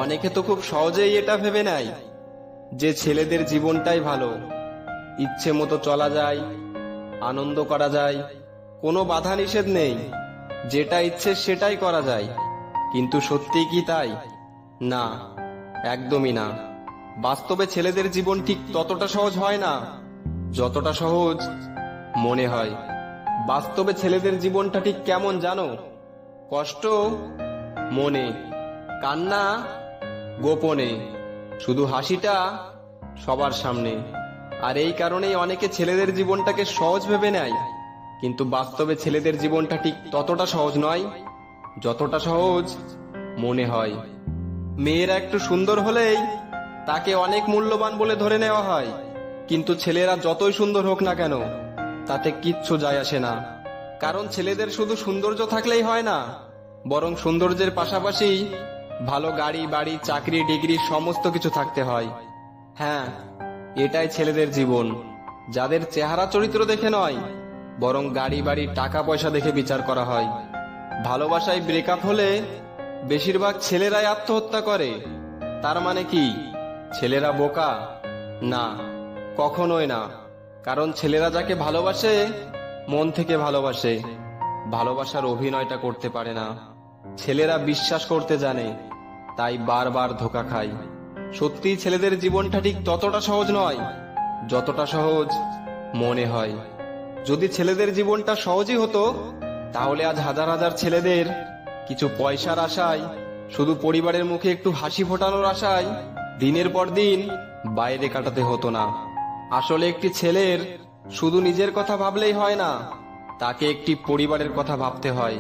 অনেকে তো খুব সহজেই এটা ভেবে নেয় যে ছেলেদের জীবনটাই ভালো, ইচ্ছে মতো চলা যায়, আনন্দ করা যায়, কোনো বাধা নিষেধ নেই, যেটা ইচ্ছে সেটাই করা যায়। কিন্তু সত্যিই কি তাই? না, একদমই না। বাস্তবে ছেলেদের জীবন ঠিক ততটা সহজ হয় না যতটা সহজ মনে হয়। বাস্তবে ছেলেদের জীবনটা ঠিক কেমন জানো? কষ্ট মনে, কান্না গোপনে, শুধু হাসিটা সবার সামনে। আর এই কারণেই অনেকে ছেলেদের জীবনটাকে সহজ ভেবে নেয়, কিন্তু বাস্তবে ছেলেদের জীবনটা ঠিক ততটা সহজ নয় যতটা সহজ মনে হয়। মেয়েরা একটু সুন্দর হলেই তাকে অনেক মূল্যবান বলে ধরে নেওয়া হয়, কিন্তু ছেলেরা যতই সুন্দর হোক না কেন তাতে কিচ্ছু যায় আসে না। কারণ ছেলেদের শুধু সৌন্দর্য থাকলেই হয় না, বরং সৌন্দর্যের পাশাপাশি ভালো গাড়ি বাড়ি চাকরি ডিগ্রি সমস্ত কিছু থাকতে হয়। হ্যাঁ, এটাই ছেলেদের জীবন, যাদের চেহারা চরিত্র দেখে নয়, বরং গাড়ি বাড়ি টাকা পয়সা দেখে বিচার করা হয়। ভালোবাসায় ব্রেকআপ হলে বেশিরভাগ ছেলেরাই আত্মহত্যা করে। তার মানে কি ছেলেরা বোকা? না, কখনোই না। কারণ ছেলেরা যাকে ভালোবাসে মন থেকে ভালোবাসে, ভালোবাসার অভিনয়টা করতে পারে না। ছেলেরা বিশ্বাস করতে জানে, তাই বারবার ধোঁকা খায়। সত্যিই ছেলেদের জীবনটা ঠিক ততটা সহজ নয় যতটা সহজ মনে হয়। যদি ছেলেদের জীবনটা সহজই হতো, তাহলে আজ হাজার হাজার ছেলেদের কিছু পয়সার আশায়, শুধু পরিবারের মুখে একটু হাসি ফোটানোর আশায় দিনের পর দিন বাইরে কাটাতে হতো না। আসলে একটি ছেলের শুধু নিজের কথা ভাবলেই হয় না, তাকে একটি পরিবারের কথা ভাবতে হয়।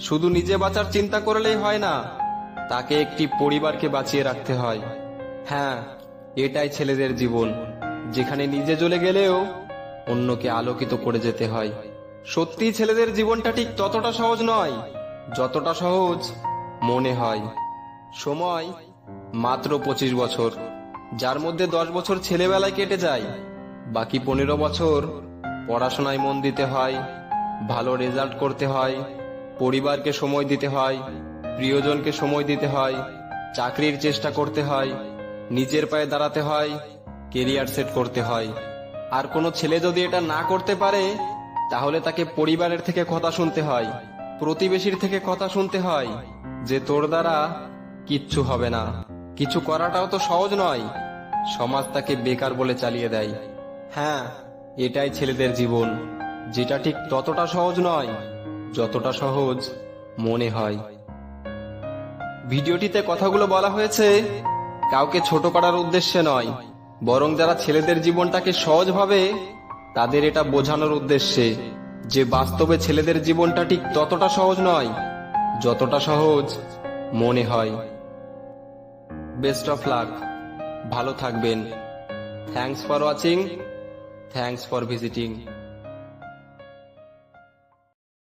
শুধু নিজে বাঁচার চিন্তা করলেই হয় না, তাকে একটি পরিবারকে বাঁচিয়ে রাখতে হয়। হ্যাঁ, এটাই ছেলেদের জীবন, যেখানে নিজে জ্বলে গেলেও অন্যকে আলোকিত করে যেতে হয়। সত্যি ছেলেদের জীবনটা ঠিক ততটা সহজ নয় যতটা সহজ মনে হয়। সময় মাত্র 25 বছর, যার মধ্যে 10 বছর ছেলেবেলায় কেটে যায়, বাকি 15 বছর পড়াশোনায় মন দিতে হয়, ভালো রেজাল্ট করতে হয়, পরিবারকে সময় দিতে হয়, প্রিয়জনকে সময় দিতে হয়, চাকরির চেষ্টা করতে হয়, নিজের পায়ে দাঁড়াতে হয়, কেরিয়ার সেট করতে হয়। আর কোনো ছেলে যদি এটা না করতে পারে, তাহলে তাকে পরিবারের থেকে কথা শুনতে হয়, প্রতিবেশীর থেকে কথা শুনতে হয় যে তোর দ্বারা কিচ্ছু হবে না। কিছু করাটাও তো সহজ নয়, সমাজ তাকে বেকার বলে চালিয়ে দেয়। হ্যাঁ, এটাই ছেলেদের জীবন, যেটা ঠিক ততটা সহজ নয় যতটা সহজ মনে হয়। ভিডিওটিতে কথাগুলো বলা হয়েছে কাউকে ছোট করার উদ্দেশ্যে নয়, বরং যারা ছেলেদের জীবনটাকে সহজ ভাবে তাদের এটা বোঝানোর উদ্দেশ্যে যে বাস্তবে ছেলেদের জীবনটা ঠিক ততটা সহজ নয় যতটা সহজ মনে হয়। বেস্ট অফ লাক, ভালো থাকবেন। Thanks for watching, thanks for visiting.